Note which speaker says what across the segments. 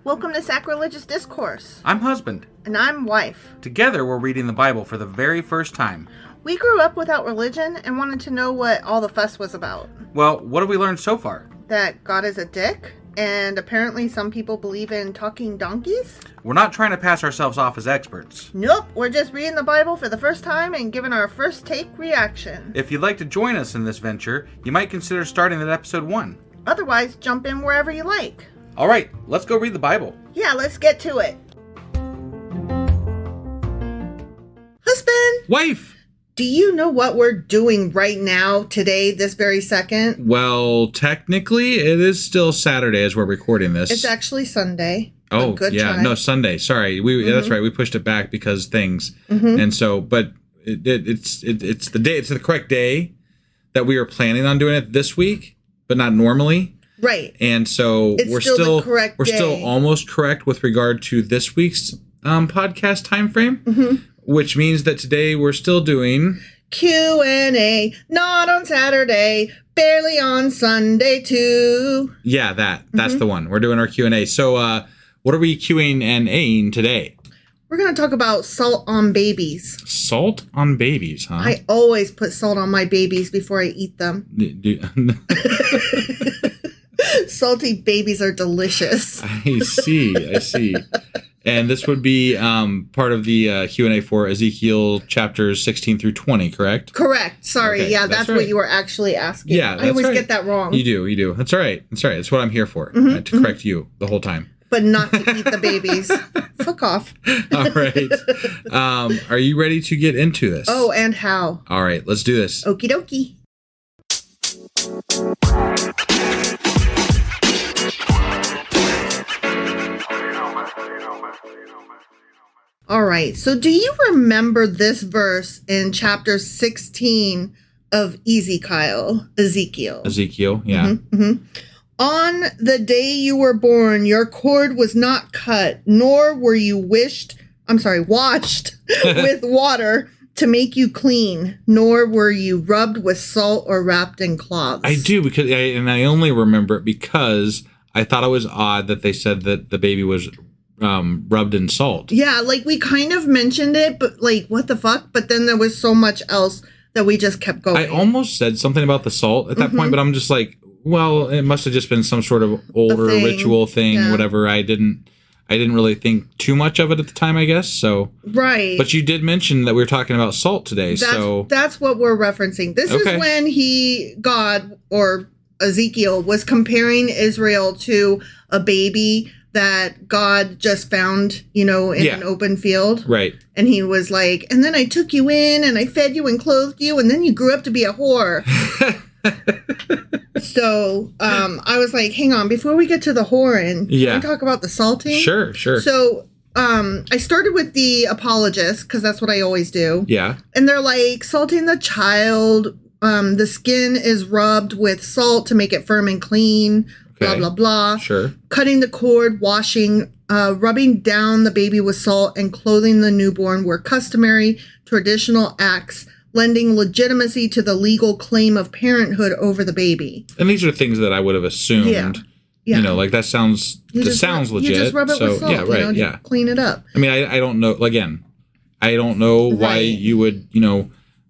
Speaker 1: Welcome to Sacrilegious Discourse.
Speaker 2: I'm husband.
Speaker 1: And I'm wife.
Speaker 2: Together, we're reading the Bible for the very first time.
Speaker 1: We grew up without religion and wanted to know what all the fuss was about.
Speaker 2: Well, what have we learned so far?
Speaker 1: That God is a dick, and apparently some people believe in talking donkeys?
Speaker 2: We're not trying to pass ourselves off as experts.
Speaker 1: Nope, we're just reading the Bible for the first time and giving our first take reaction.
Speaker 2: If you'd like to join us in this venture, you might consider starting at episode 1.
Speaker 1: Otherwise, jump in wherever you like.
Speaker 2: All right, let's go read the Bible.
Speaker 1: Yeah, let's get to it. Husband!
Speaker 2: Wife!
Speaker 1: Do you know what we're doing right now, today, this very second?
Speaker 3: Well, technically, it is still Saturday as we're recording this.
Speaker 1: It's actually Sunday.
Speaker 3: Oh, yeah.
Speaker 1: Time.
Speaker 3: No, Sunday. Sorry. That's right. We pushed it back because things.
Speaker 1: Mm-hmm.
Speaker 3: And so, but it's the day. It's the correct day that we are planning on doing it this week, but not normally.
Speaker 1: Right.
Speaker 3: And so
Speaker 1: it's
Speaker 3: we're
Speaker 1: still
Speaker 3: still almost correct with regard to this week's podcast time frame, which means that today we're still doing
Speaker 1: Q&A, not on Saturday, barely on Sunday too.
Speaker 3: Yeah, that's the one. We're doing our Q&A. So what are we Q&Aing today?
Speaker 1: We're going to talk about salt on babies.
Speaker 3: Salt on babies, huh?
Speaker 1: I always put salt on my babies before I eat them. Salty babies are delicious.
Speaker 3: I see. And this would be part of the Q&A for Ezekiel Chapters 16 through 20, correct?
Speaker 1: Correct. Sorry.
Speaker 3: Okay,
Speaker 1: yeah, that's
Speaker 3: right.
Speaker 1: what you were actually asking.
Speaker 3: Yeah,
Speaker 1: I always
Speaker 3: right.
Speaker 1: get that wrong.
Speaker 3: You do. That's all right. That's what I'm here for, to correct you the whole time.
Speaker 1: But not to eat the babies. Fuck off.
Speaker 3: All right. Are you ready to get into this?
Speaker 1: Oh, and how?
Speaker 3: All right, let's do this.
Speaker 1: Okie dokie. All right, so do you remember this verse in chapter 16 of Ezekiel,
Speaker 3: yeah.
Speaker 1: On the day you were born, your cord was not cut, nor were you washed with water to make you clean, nor were you rubbed with salt or wrapped in cloths.
Speaker 3: I do, because I only remember it because I thought it was odd that they said that the baby was rubbed in salt.
Speaker 1: Yeah, like we kind of mentioned it, but like, what the fuck? But then there was so much else that we just kept going.
Speaker 3: I almost said something about the salt at that point, but I'm just like, well, it must have just been some sort of older ritual thing, whatever. I didn't really think too much of it at the time, I guess. So
Speaker 1: right.
Speaker 3: But you did mention that we were talking about salt today.
Speaker 1: That's what we're referencing. This is when God or Ezekiel was comparing Israel to a baby that God just found, in an open field.
Speaker 3: Right.
Speaker 1: And he was like, and then I took you in and I fed you and clothed you and then you grew up to be a whore. So I was like, hang on, before we get to the whoring, can we talk about the salting?
Speaker 3: Sure.
Speaker 1: So I started with the apologists because that's what I always do.
Speaker 3: Yeah.
Speaker 1: And they're like, salting the child, the skin is rubbed with salt to make it firm and clean. Blah, blah, blah.
Speaker 3: Sure.
Speaker 1: Cutting the cord, washing, rubbing down the baby with salt, and clothing the newborn were customary traditional acts, lending legitimacy to the legal claim of parenthood over the baby.
Speaker 3: And these are things that I would have assumed. Yeah. Like that sounds legit.
Speaker 1: You just rub it with salt.
Speaker 3: Yeah, right.
Speaker 1: Clean it up.
Speaker 3: I mean, I don't know. Again, I don't know why you would,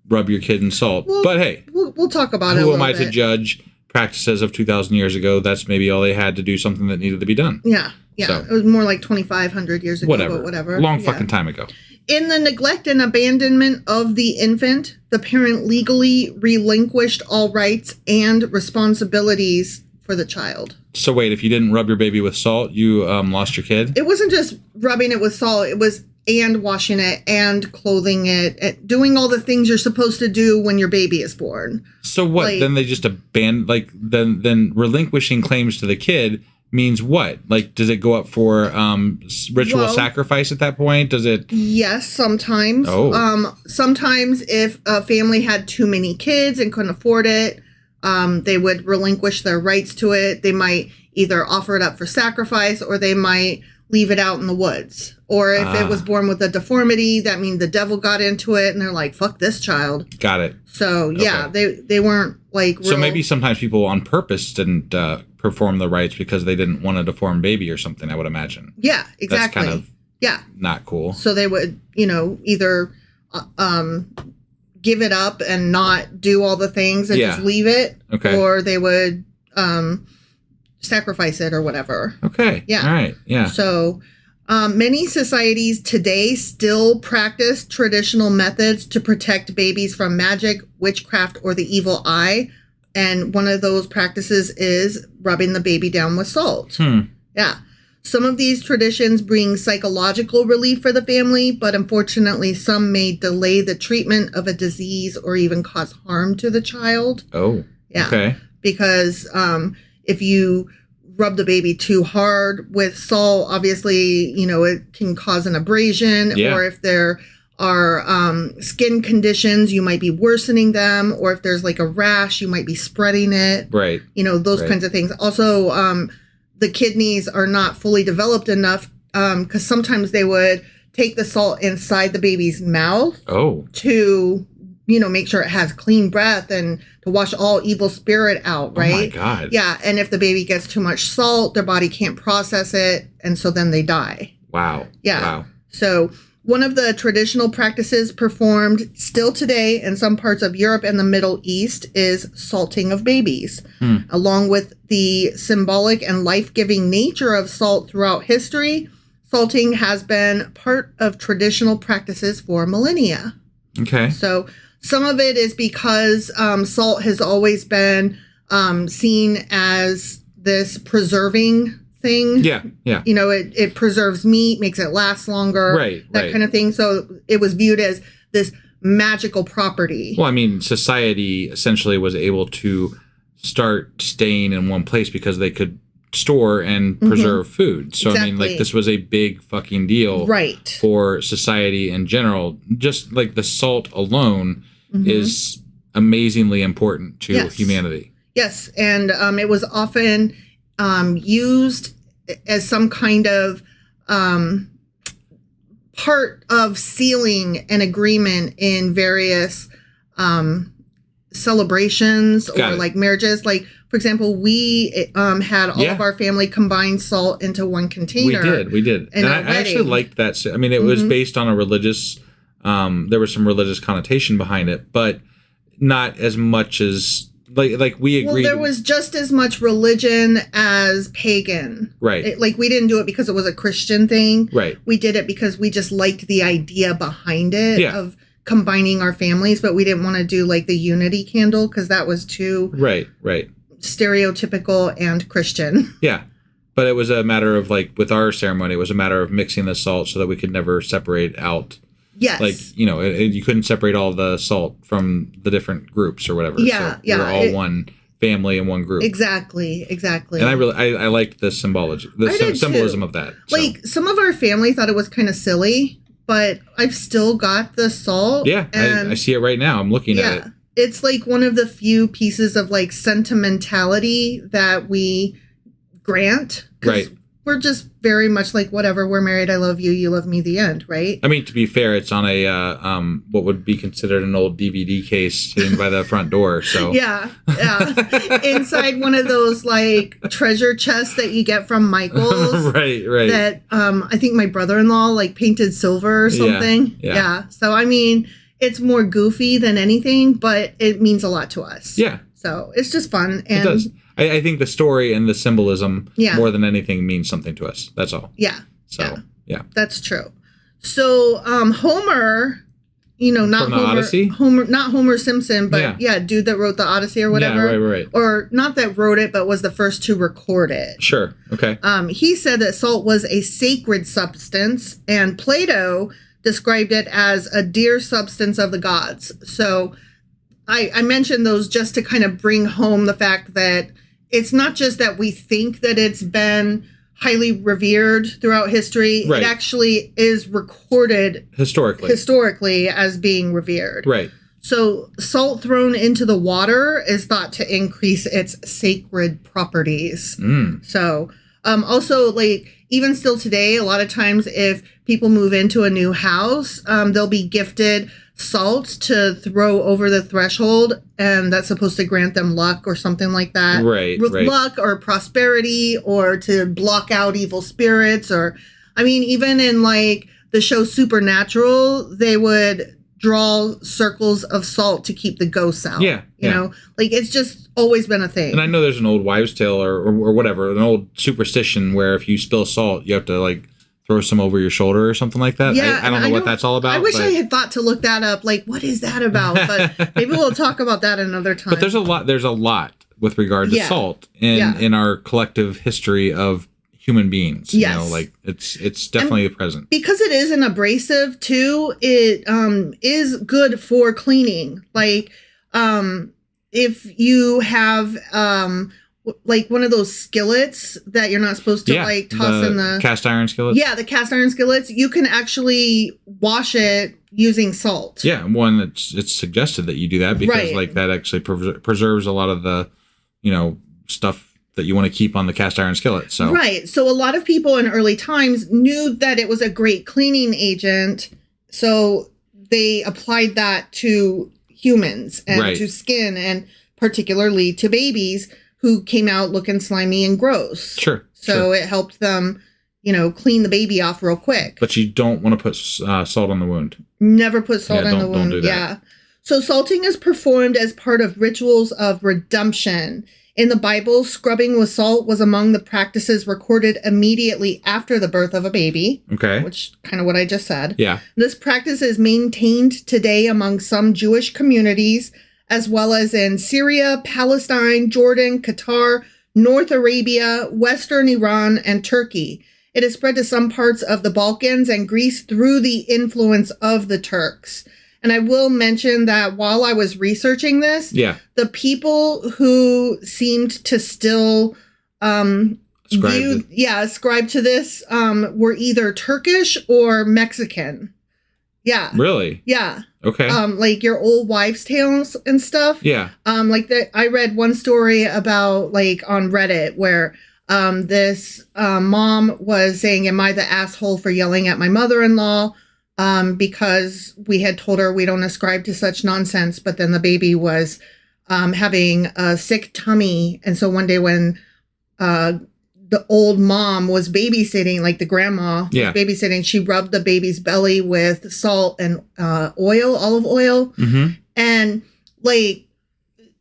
Speaker 3: rub your kid in salt.
Speaker 1: Well,
Speaker 3: but hey,
Speaker 1: we'll talk about it.
Speaker 3: Who am I to judge practices of 2,000 years ago? That's maybe all they had to do something that needed to be done.
Speaker 1: Yeah. So, it was more like 2,500 years ago. Whatever.
Speaker 3: Long fucking time ago.
Speaker 1: In the neglect and abandonment of the infant, the parent legally relinquished all rights and responsibilities for the child.
Speaker 3: So wait, if you didn't rub your baby with salt, you lost your kid?
Speaker 1: It wasn't just rubbing it with salt. It was and washing it and clothing it, and doing all the things you're supposed to do when your baby is born.
Speaker 3: So what? Then they just abandon, then relinquishing claims to the kid means what? Like, does it go up for ritual sacrifice at that point? Does it?
Speaker 1: Yes, sometimes. Sometimes if a family had too many kids and couldn't afford it, they would relinquish their rights to it. They might either offer it up for sacrifice, or they might leave it out in the woods. Or if it was born with a deformity, that means the devil got into it and they're like, fuck this child.
Speaker 3: Got it.
Speaker 1: So, yeah, they weren't like real...
Speaker 3: So maybe sometimes people on purpose didn't perform the rites because they didn't want a deformed baby or something, I would imagine.
Speaker 1: Yeah, exactly.
Speaker 3: That's kind of not cool.
Speaker 1: So they would, either give it up and not do all the things and just leave it.
Speaker 3: Okay.
Speaker 1: Or they would sacrifice it or whatever.
Speaker 3: Okay.
Speaker 1: Yeah.
Speaker 3: All right. Yeah.
Speaker 1: So... many societies today still practice traditional methods to protect babies from magic, witchcraft, or the evil eye. And one of those practices is rubbing the baby down with salt. Yeah. Some of these traditions bring psychological relief for the family, but unfortunately, some may delay the treatment of a disease or even cause harm to the child.
Speaker 3: Oh,
Speaker 1: yeah.
Speaker 3: Okay.
Speaker 1: Because if you rub the baby too hard with salt, obviously, it can cause an abrasion.
Speaker 3: Yeah.
Speaker 1: Or if there are skin conditions, you might be worsening them. Or if there's like a rash, you might be spreading it.
Speaker 3: Right.
Speaker 1: Those kinds of things. Also, the kidneys are not fully developed enough because sometimes they would take the salt inside the baby's mouth to make sure it has clean breath and to wash all evil spirit out, right?
Speaker 3: Oh my God.
Speaker 1: Yeah, and if the baby gets too much salt, their body can't process it, and so then they die.
Speaker 3: Wow.
Speaker 1: Yeah.
Speaker 3: Wow.
Speaker 1: So one of the traditional practices performed still today in some parts of Europe and the Middle East is salting of babies. Along with the symbolic and life-giving nature of salt throughout history, salting has been part of traditional practices for millennia.
Speaker 3: Okay.
Speaker 1: So some of it is because salt has always been seen as this preserving thing.
Speaker 3: Yeah, yeah.
Speaker 1: It preserves meat, makes it last longer.
Speaker 3: Right,
Speaker 1: that kind of thing. So it was viewed as this magical property.
Speaker 3: Well, I mean, society essentially was able to start staying in one place because they could store and preserve food. So,
Speaker 1: Exactly.
Speaker 3: I mean, like, this was a big fucking deal for society in general. Just like the salt alone is amazingly important to humanity.
Speaker 1: Yes, and it was often used as some kind of part of sealing an agreement in various celebrations or like marriages. Like, for example, we had all of our family combine salt into one container.
Speaker 3: We did. And I actually liked that. I mean, it was based on a religious, there was some religious connotation behind it, but not as much as, like we agreed.
Speaker 1: Well, there was just as much religion as pagan.
Speaker 3: Right.
Speaker 1: We didn't do it because it was a Christian thing.
Speaker 3: Right.
Speaker 1: We did it because we just liked the idea behind it of combining our families, but we didn't want to do like the unity candle because that was too stereotypical and Christian.
Speaker 3: Yeah. But it was a matter of, like, with our ceremony, it was a matter of mixing the salt so that we could never separate out.
Speaker 1: Yes.
Speaker 3: Like, you couldn't separate all the salt from the different groups or whatever.
Speaker 1: Yeah,
Speaker 3: so we're all one family and one group.
Speaker 1: Exactly. And
Speaker 3: I liked the symbology, symbolism of that. So.
Speaker 1: Like, some of our family thought it was kind of silly, but I've still got the salt.
Speaker 3: Yeah, I see it right now. I'm looking at it.
Speaker 1: It's like one of the few pieces of like sentimentality that we grant.
Speaker 3: Right.
Speaker 1: We're just very much like, whatever, we're married, I love you, you love me, the end, right?
Speaker 3: I mean, to be fair, it's on a what would be considered an old DVD case sitting by the front door. So
Speaker 1: yeah. Inside one of those like treasure chests that you get from Michael's.
Speaker 3: right.
Speaker 1: That I think my brother-in-law like painted silver or something. Yeah. So I mean, it's more goofy than anything, but it means a lot to us.
Speaker 3: Yeah.
Speaker 1: So it's just fun. And
Speaker 3: it does. I think the story and the symbolism more than anything means something to us. That's all.
Speaker 1: Yeah.
Speaker 3: So, yeah.
Speaker 1: That's true. So, Homer, not
Speaker 3: From the
Speaker 1: Homer,
Speaker 3: Odyssey?
Speaker 1: not Homer Simpson, but dude that wrote the Odyssey or whatever.
Speaker 3: Yeah, right.
Speaker 1: Or not that wrote it, but was the first to record it.
Speaker 3: Sure. Okay.
Speaker 1: He said that salt was a sacred substance, and Plato described it as a dear substance of the gods. So I mentioned those just to kind of bring home the fact that it's not just that we think that it's been highly revered throughout history.
Speaker 3: Right.
Speaker 1: It actually is recorded historically as being revered.
Speaker 3: Right.
Speaker 1: So salt thrown into the water is thought to increase its sacred properties. So also, like, even still today, a lot of times if people move into a new house, they'll be gifted salt to throw over the threshold, and that's supposed to grant them luck or something like that.
Speaker 3: Right.
Speaker 1: Luck or prosperity, or to block out evil spirits. Or, I mean, even in like the show Supernatural, they would draw circles of salt to keep the ghosts out. You know, like it's just always been a thing.
Speaker 3: And I know there's an old wives' tale or whatever, an old superstition where if you spill salt, you have to like throw some over your shoulder or something like that.
Speaker 1: Yeah,
Speaker 3: I don't know what that's all about.
Speaker 1: I wish I had thought to look that up. Like, what is that about? But maybe we'll talk about that another time.
Speaker 3: But there's a lot with regard to salt in our collective history of human beings. You know, like it's definitely present.
Speaker 1: Because it is an abrasive too, it is good for cleaning. Like if you have like one of those skillets that you're not supposed to like toss in the
Speaker 3: cast iron skillets.
Speaker 1: Yeah, the cast iron skillets, you can actually wash it using salt.
Speaker 3: Yeah, one it's suggested that you do that because like that actually preserves a lot of the, you know, stuff that you want to keep on the cast iron skillet. So
Speaker 1: so a lot of people in early times knew that it was a great cleaning agent, so they applied that to humans and to skin, and particularly to babies who came out looking slimy and gross. So it helped them, you know, clean the baby off real quick.
Speaker 3: But you don't want to put salt on the wound.
Speaker 1: Never put salt on the wound.
Speaker 3: Don't do that.
Speaker 1: So salting is performed as part of rituals of redemption. In the Bible, scrubbing with salt was among the practices recorded immediately after the birth of a baby.
Speaker 3: Okay.
Speaker 1: Which kind of what I just said.
Speaker 3: Yeah.
Speaker 1: This practice is maintained today among some Jewish communities, as well as in Syria, Palestine, Jordan, Qatar, North Arabia, Western Iran, and Turkey. It is spread to some parts of the Balkans and Greece through the influence of the Turks. And I will mention that while I was researching this, the people who seemed to still ascribe to this were either Turkish or Mexican. Yeah.
Speaker 3: Really?
Speaker 1: Yeah.
Speaker 3: Okay.
Speaker 1: Like your old wives' tales and stuff.
Speaker 3: Yeah.
Speaker 1: Like I read one story about like on Reddit where this mom was saying, "Am I the asshole for yelling at my mother-in-law?" Because we had told her we don't ascribe to such nonsense, but then the baby was having a sick tummy, and so one day when the old mom was babysitting, like the grandma was babysitting, she rubbed the baby's belly with salt and olive oil. And like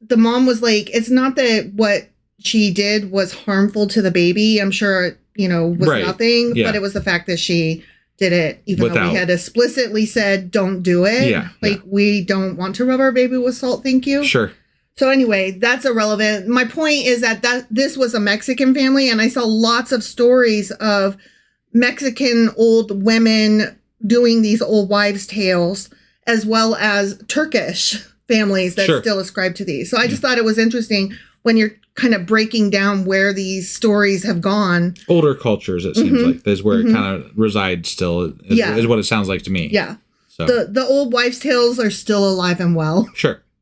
Speaker 1: the mom was like, it's not that what she did was harmful to the baby. I'm sure it, you know, was nothing, but it was the fact that she did it even though we had explicitly said don't do it. We don't want to rub our baby with salt, thank you. So anyway, that's irrelevant. My point is that this was a Mexican family, and I saw lots of stories of Mexican old women doing these old wives' tales, as well as Turkish families that still ascribe to these. So I just thought it was interesting when you're kind of breaking down where these stories have gone.
Speaker 3: Older cultures, it seems like. That's where it kind of resides still, is what it sounds like to me.
Speaker 1: Yeah.
Speaker 3: So.
Speaker 1: The old wives' tales are still alive and well.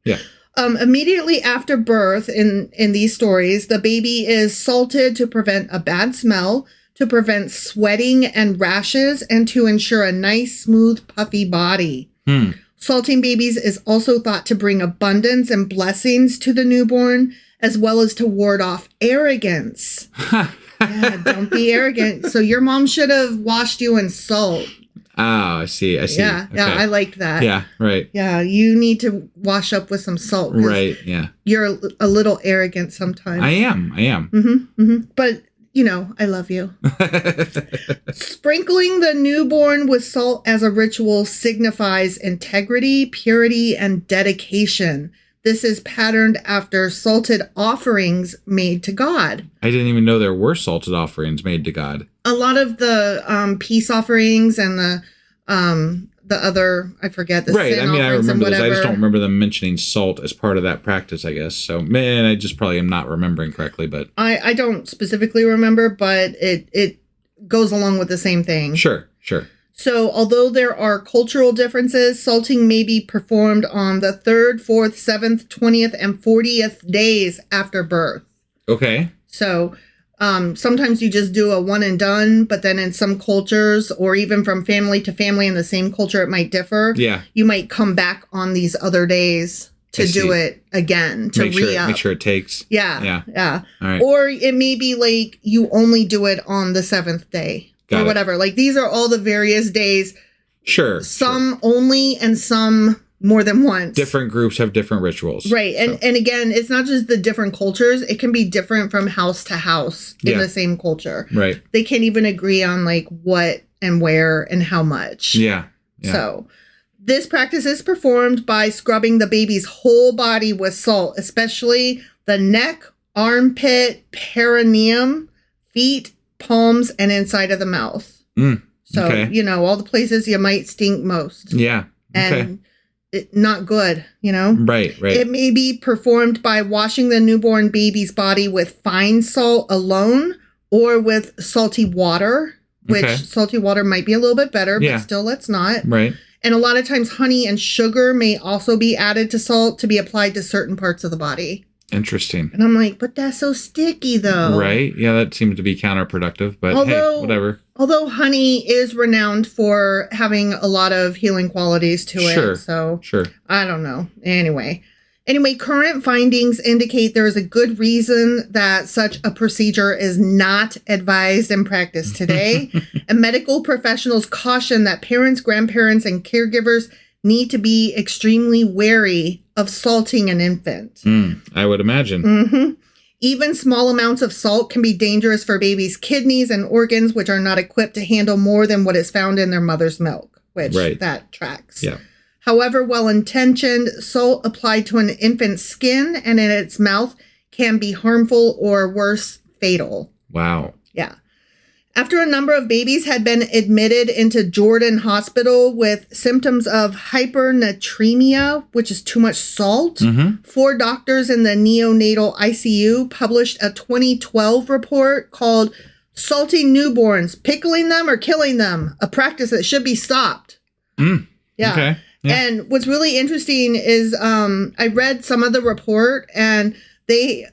Speaker 3: Yeah.
Speaker 1: Immediately after birth in these stories, the baby is salted to prevent a bad smell, to prevent sweating and rashes, and to ensure a nice, smooth, puffy body. Salting babies is also thought to bring abundance and blessings to the newborn, as well as to ward off arrogance. Don't be arrogant. So your mom should have washed you in salt.
Speaker 3: Oh, I see.
Speaker 1: Yeah, okay. I liked that.
Speaker 3: Yeah, right.
Speaker 1: Yeah, you need to wash up with some salt.
Speaker 3: Right, yeah.
Speaker 1: You're a little arrogant sometimes.
Speaker 3: I am.
Speaker 1: But, you know, I love you. Sprinkling the newborn with salt as a ritual signifies integrity, purity, and dedication. This is patterned after salted offerings made to God.
Speaker 3: I didn't even know there were salted offerings made to God.
Speaker 1: A lot of the peace offerings and the other, I forget, the sin offerings. I remember those.
Speaker 3: I just don't remember them mentioning salt as part of that practice, I guess. So, man, I just probably am not remembering correctly. But
Speaker 1: I don't specifically remember, but it goes along with the same thing.
Speaker 3: Sure.
Speaker 1: So, although there are cultural differences, salting may be performed on the 3rd, 4th, 7th, 20th, and 40th days after birth.
Speaker 3: Okay.
Speaker 1: So, Sometimes you just do a one and done, but then in some cultures, or even from family to family in the same culture, it might differ.
Speaker 3: Yeah.
Speaker 1: You might come back on these other days to do it again, to re-up.
Speaker 3: Make sure it takes.
Speaker 1: Yeah.
Speaker 3: All right.
Speaker 1: Or it may be like you only do it on the 7th day or whatever. Like these are all the various days.
Speaker 3: Sure.
Speaker 1: Some only and some more than once.
Speaker 3: Different groups have different rituals.
Speaker 1: Right. And again, it's not just the different cultures. It can be different from house to house in the same culture.
Speaker 3: Right.
Speaker 1: They can't even agree on like what and where and how much.
Speaker 3: Yeah.
Speaker 1: So this practice is performed by scrubbing the baby's whole body with salt, especially the neck, armpit, perineum, feet, palms, and inside of the mouth. So, all the places you might stink most.
Speaker 3: Yeah.
Speaker 1: And not good,
Speaker 3: Right.
Speaker 1: It may be performed by washing the newborn baby's body with fine salt alone or with salty water, which salty water might be a little bit better, but still let's not.
Speaker 3: Right.
Speaker 1: And a lot of times honey and sugar may also be added to salt to be applied to certain parts of the body.
Speaker 3: Interesting.
Speaker 1: And I'm like, but that's so sticky though.
Speaker 3: Right. Yeah, that seems to be counterproductive, but hey, whatever.
Speaker 1: Although honey is renowned for having a lot of healing qualities to it. So I don't know. Anyway, current findings indicate there is a good reason that such a procedure is not advised and practiced today. And medical professionals caution that parents, grandparents, and caregivers need to be extremely wary of salting an infant.
Speaker 3: I would imagine.
Speaker 1: Even small amounts of salt can be dangerous for babies' kidneys and organs, which are not equipped to handle more than what is found in their mother's milk, which that tracks.
Speaker 3: Yeah.
Speaker 1: However well-intentioned, salt applied to an infant's skin and in its mouth can be harmful or worse, fatal.
Speaker 3: Wow.
Speaker 1: Yeah. After a number of babies had been admitted into Jordan Hospital with symptoms of hypernatremia, which is too much salt, 4 doctors in the neonatal ICU published a 2012 report called Salting Newborns, Pickling Them or Killing Them, a practice that should be stopped. Yeah.
Speaker 3: Okay. Yeah.
Speaker 1: And what's really interesting is I read some of the report, and they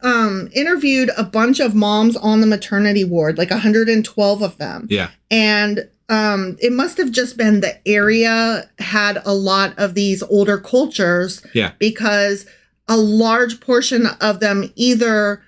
Speaker 1: interviewed a bunch of moms on the maternity ward, like 112 of them.
Speaker 3: Yeah.
Speaker 1: And it must have just been the area had a lot of these older cultures.
Speaker 3: Yeah.
Speaker 1: Because a large portion of them either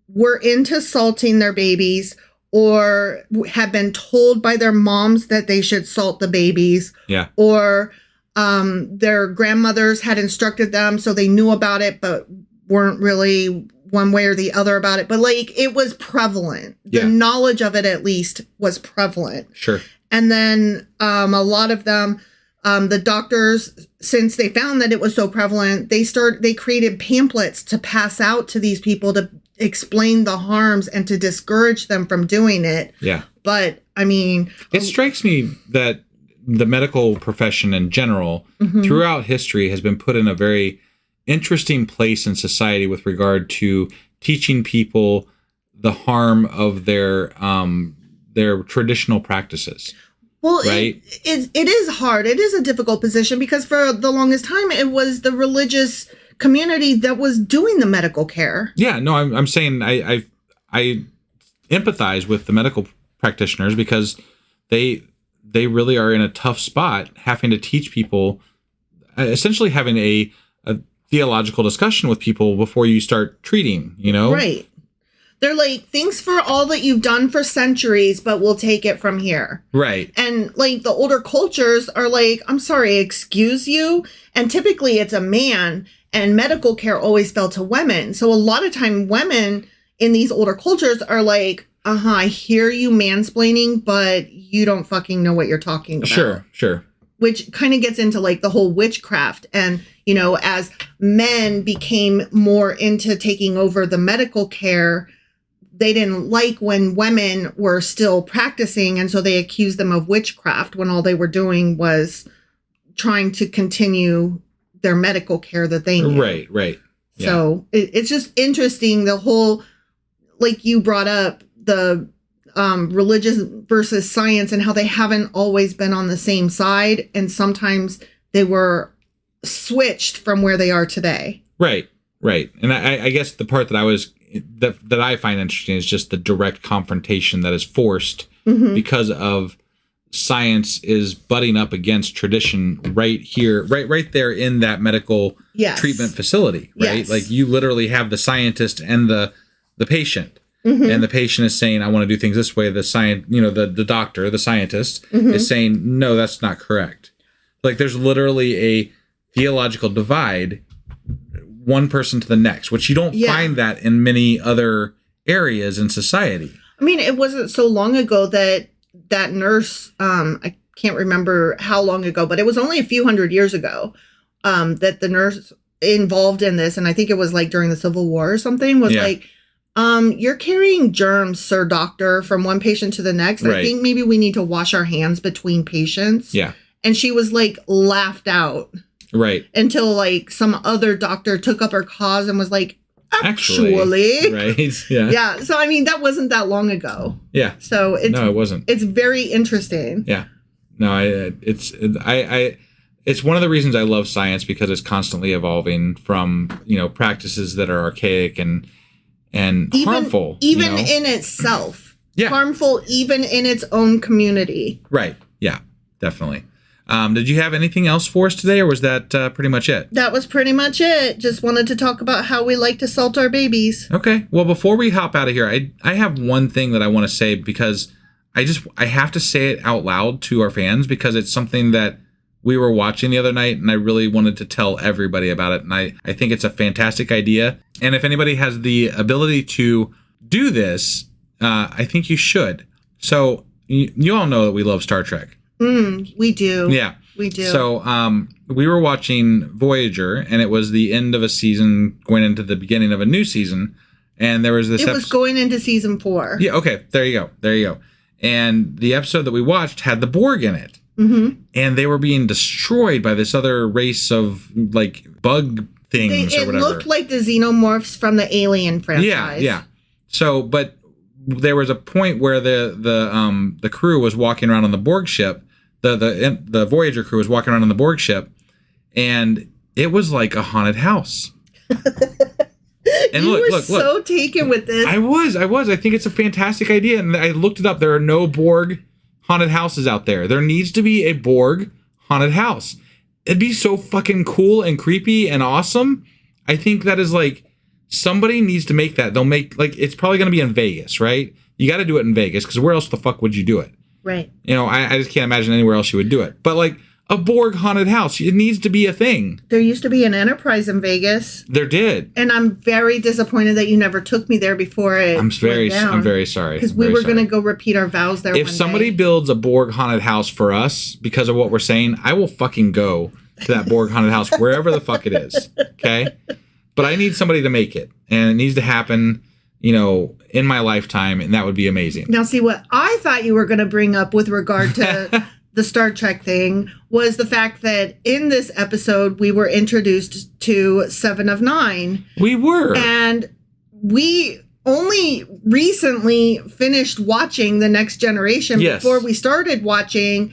Speaker 1: were into salting their babies or had been told by their moms that they should salt the babies.
Speaker 3: Yeah.
Speaker 1: Or their grandmothers had instructed them, so they knew about it, but weren't really one way or the other about it. But like, it was prevalent. The knowledge of it, at least, was prevalent.
Speaker 3: Sure.
Speaker 1: And then a lot of them, the doctors, since they found that it was so prevalent, they created pamphlets to pass out to these people to explain the harms and to discourage them from doing it.
Speaker 3: Yeah.
Speaker 1: But I mean,
Speaker 3: it strikes me that the medical profession in general throughout history has been put in a very interesting place in society with regard to teaching people the harm of their traditional practices.
Speaker 1: Well,
Speaker 3: right?
Speaker 1: It is hard. It is a difficult position because for the longest time, it was the religious community that was doing the medical care.
Speaker 3: Yeah, no, I'm saying I empathize with the medical practitioners because they really are in a tough spot having to teach people, essentially having a theological discussion with people before you start treating, Right.
Speaker 1: They're like, thanks for all that you've done for centuries, but we'll take it from here.
Speaker 3: Right.
Speaker 1: And like the older cultures are like, I'm sorry, excuse you. And typically it's a man, and medical care always fell to women. So a lot of time women in these older cultures are like, I hear you mansplaining, but you don't fucking know what you're talking about.
Speaker 3: Sure.
Speaker 1: Which kind of gets into like the whole witchcraft. And, as men became more into taking over the medical care, they didn't like when women were still practicing. And so they accused them of witchcraft when all they were doing was trying to continue their medical care that they knew.
Speaker 3: Right. Yeah.
Speaker 1: So it's just interesting. The whole, like you brought up, the religious versus science and how they haven't always been on the same side. And sometimes they were switched from where they are today.
Speaker 3: Right. And I guess the part that that I find interesting is just the direct confrontation that is forced because of science is butting up against tradition right here, right there in that medical treatment facility, right?
Speaker 1: Yes.
Speaker 3: Like you literally have the scientist and the patient. And the patient is saying, I want to do things this way. The doctor, the scientist is saying, no, that's not correct. Like there's literally a theological divide, one person to the next, which you don't find that in many other areas in society. I
Speaker 1: mean, it wasn't so long ago that nurse, I can't remember how long ago, but it was only a few hundred years ago, that the nurse involved in this, and I think it was like during the Civil War or something, was like, you're carrying germs, sir doctor, from one patient to the next. Right. I think maybe we need to wash our hands between patients. Yeah. And she was like laughed out. Right. Until like some other doctor took up her cause and was like, actually. Right. Yeah. Yeah. So, I mean, that wasn't that long ago. Yeah. So no, it wasn't. It's very interesting. Yeah. No, it's one of the reasons I love science, because it's constantly evolving from, practices that are archaic and harmful. Even in itself. Yeah. Harmful even in its own community. Right. Yeah, definitely. Did you have anything else for us today, or was that pretty much it? That was pretty much it. Just wanted to talk about how we like to salt our babies. Okay. Well, before we hop out of here, I have one thing that I want to say, because I have to say it out loud to our fans, because it's something that we were watching the other night, and I really wanted to tell everybody about it. And I think it's a fantastic idea. And if anybody has the ability to do this, I think you should. So you all know that we love Star Trek. We do. Yeah. We do. So we were watching Voyager, and it was the end of a season going into the beginning of a new season. And there was this was going into season 4. Yeah. Okay. There you go. And the episode that we watched had the Borg in it. Mm-hmm. And they were being destroyed by this other race of like bug things or whatever. It looked like the xenomorphs from the Alien franchise. Yeah. So, but there was a point where the crew was walking around on the Borg ship. The Voyager crew was walking around on the Borg ship, and it was like a haunted house. And you were so taken with this. I was. I think it's a fantastic idea, and I looked it up. There are no Borg haunted houses out there. There needs to be a Borg haunted house. It'd be so fucking cool and creepy and awesome. I think that is like, somebody needs to make that. They'll make, like, it's probably going to be in Vegas, right? You got to do it in Vegas, because where else the fuck would you do it? Right. I just can't imagine anywhere else you would do it. But like a Borg haunted house, it needs to be a thing. There used to be an Enterprise in Vegas. There did. And I'm very disappointed that you never took me there before it I'm very sorry. Because we were going to go repeat our vows there. If somebody builds a Borg haunted house for us because of what we're saying, I will fucking go to that Borg haunted house wherever the fuck it is. Okay? But I need somebody to make it, and it needs to happen, in my lifetime, and that would be amazing. Now, see, what I thought you were going to bring up with regard to the Star Trek thing was the fact that in this episode, we were introduced to 7 of 9. We were. And we only recently finished watching The Next Generation before we started watching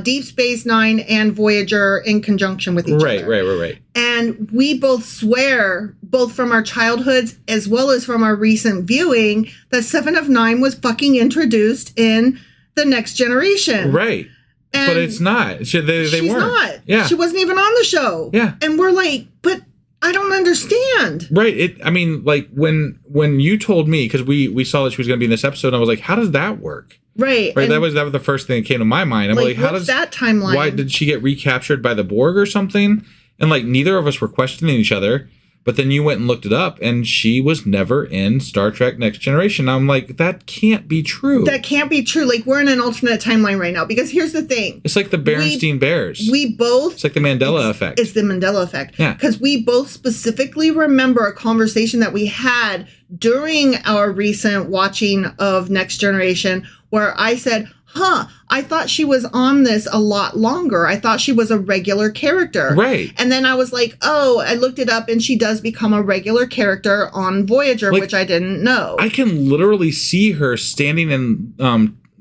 Speaker 1: Deep Space Nine and Voyager in conjunction with each other. Right. And we both swear, both from our childhoods as well as from our recent viewing, that 7 of 9 was fucking introduced in The Next Generation. Right. And but it's not. They she's weren't. Not. Yeah. She wasn't even on the show. Yeah. And we're like, but I don't understand. Right. When you told me, because we saw that she was going to be in this episode, and I was like, how does that work? Right. That was the first thing that came to my mind. I'm like, how does that timeline? Why did she get recaptured by the Borg or something? And like, neither of us were questioning each other. But then you went and looked it up, and she was never in Star Trek Next Generation. I'm like, that can't be true. That can't be true. Like, we're in an alternate timeline right now. Because here's the thing. It's like the Berenstain Bears. It's like the Mandela effect. It's the Mandela effect. Yeah. Because we both specifically remember a conversation that we had during our recent watching of Next Generation, where I said, I thought she was on this a lot longer. I thought she was a regular character. Right. And then I was like, I looked it up, and she does become a regular character on Voyager, which I didn't know. I can literally see her standing in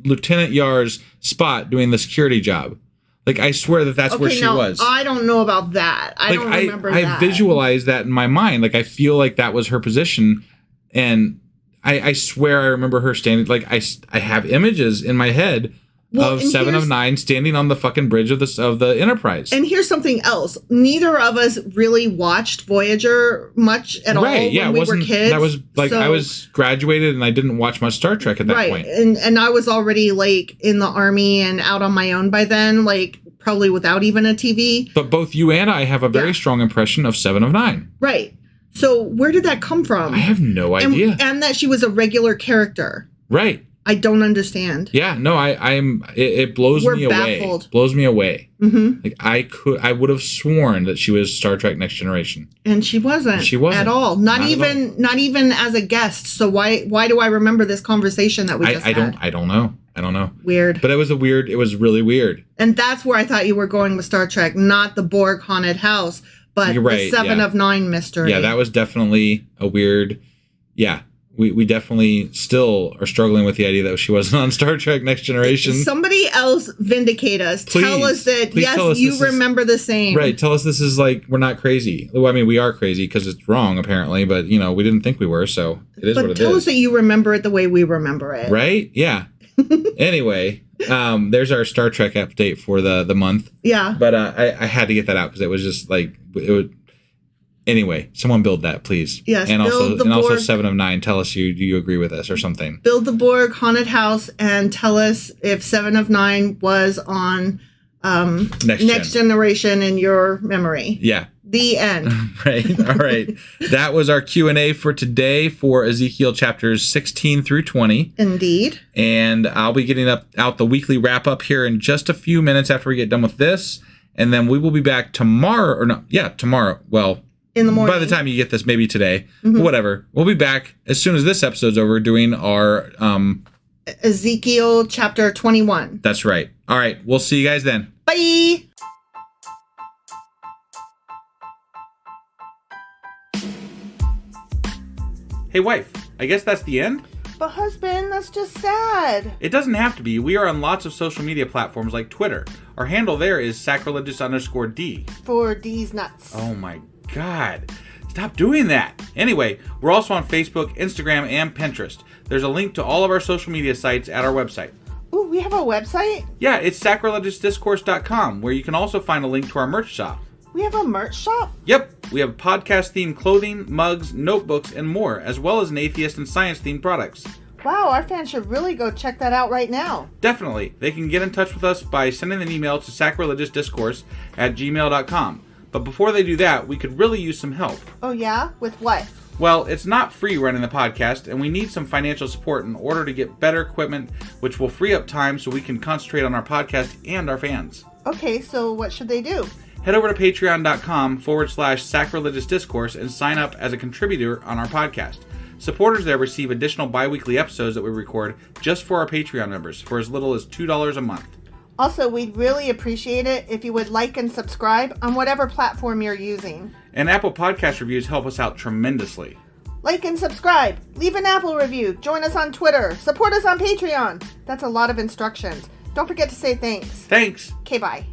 Speaker 1: Lieutenant Yar's spot doing the security job. Like, I swear that's where she was. I don't know about that. I don't remember that. I visualized that in my mind. Like, I feel like that was her position. And
Speaker 3: I swear I remember her standing, like, I have images in my head of Seven of Nine standing on the fucking bridge of the Enterprise.
Speaker 1: And here's something else. Neither of us really watched Voyager much at all when we were kids.
Speaker 3: That was like, I was graduated and I didn't watch much Star Trek at that point.
Speaker 1: And I was already like in the Army and out on my own by then, like probably without even a TV.
Speaker 3: But both you and I have a very strong impression of Seven of Nine.
Speaker 1: Right. So where did that come from?
Speaker 3: I have no idea.
Speaker 1: And that she was a regular character.
Speaker 3: Right.
Speaker 1: I don't understand.
Speaker 3: Yeah, no, it blows me away.
Speaker 1: Baffled.
Speaker 3: Blows me away. Mm-hmm. Like I would have sworn that she was Star Trek Next Generation.
Speaker 1: And she wasn't.
Speaker 3: She wasn't.
Speaker 1: At all. Not even as a guest. So why do I remember this conversation that we just had?
Speaker 3: I don't know.
Speaker 1: Weird.
Speaker 3: But it was really weird.
Speaker 1: And that's where I thought you were going with Star Trek, not the Borg haunted house, but the Seven of Nine mystery.
Speaker 3: Yeah, that was definitely a weird. Yeah. We definitely still are struggling with the idea that she wasn't on Star Trek Next Generation.
Speaker 1: Somebody else vindicate us. Tell us that, yes, you remember the same.
Speaker 3: Right. Tell us this is like, we're not crazy. Well, I mean, we are crazy because it's wrong, apparently. But, we didn't think we were. So it is what it is. But
Speaker 1: tell us that you remember it the way we remember it.
Speaker 3: Right? Yeah. Anyway, there's our Star Trek update for the month.
Speaker 1: Yeah.
Speaker 3: But I had to get that out because it was just like, it would. Anyway, someone build that, please.
Speaker 1: Yes,
Speaker 3: and also Seven of Nine. Tell us do you agree with us or something?
Speaker 1: Build the Borg haunted house and tell us if Seven of Nine was on Next Generation in your memory.
Speaker 3: Yeah.
Speaker 1: The end.
Speaker 3: Right. All right. That was our Q&A for today for Ezekiel chapters 16 through 20.
Speaker 1: Indeed.
Speaker 3: And I'll be getting out the weekly wrap up here in just a few minutes after we get done with this, and then we will be back tomorrow. Tomorrow. Well.
Speaker 1: In the morning.
Speaker 3: By the time you get this, maybe today. Mm-hmm. Whatever. We'll be back as soon as this episode's over doing our...
Speaker 1: Ezekiel Chapter 21.
Speaker 3: That's right. All right. We'll see you guys then.
Speaker 1: Bye!
Speaker 2: Hey, wife. I guess that's the end?
Speaker 1: But husband, that's just sad.
Speaker 2: It doesn't have to be. We are on lots of social media platforms like Twitter. Our handle there is sacrilegious_D.
Speaker 1: For D's nuts.
Speaker 2: Oh my God. Stop doing that. Anyway, we're also on Facebook, Instagram, and Pinterest. There's a link to all of our social media sites at our website.
Speaker 1: Ooh, we have a website?
Speaker 2: Yeah, it's sacrilegiousdiscourse.com, where you can also find a link to our merch shop.
Speaker 1: We have a merch shop?
Speaker 2: Yep. We have podcast-themed clothing, mugs, notebooks, and more, as well as an atheist and science-themed products.
Speaker 1: Wow, our fans should really go check that out right now.
Speaker 2: Definitely. They can get in touch with us by sending an email to sacrilegiousdiscourse@gmail.com. But before they do that, we could really use some help.
Speaker 1: Oh yeah? With what?
Speaker 2: Well, it's not free running the podcast, and we need some financial support in order to get better equipment, which will free up time so we can concentrate on our podcast and our fans.
Speaker 1: Okay, so what should they do?
Speaker 2: Head over to patreon.com/sacrilegiousdiscourse and sign up as a contributor on our podcast. Supporters there receive additional bi-weekly episodes that we record just for our Patreon members for as little as $2 a month.
Speaker 1: Also, we'd really appreciate it if you would like and subscribe on whatever platform you're using.
Speaker 2: And Apple Podcast reviews help us out tremendously.
Speaker 1: Like and subscribe. Leave an Apple review. Join us on Twitter. Support us on Patreon. That's a lot of instructions. Don't forget to say thanks.
Speaker 2: Thanks.
Speaker 1: Okay, bye.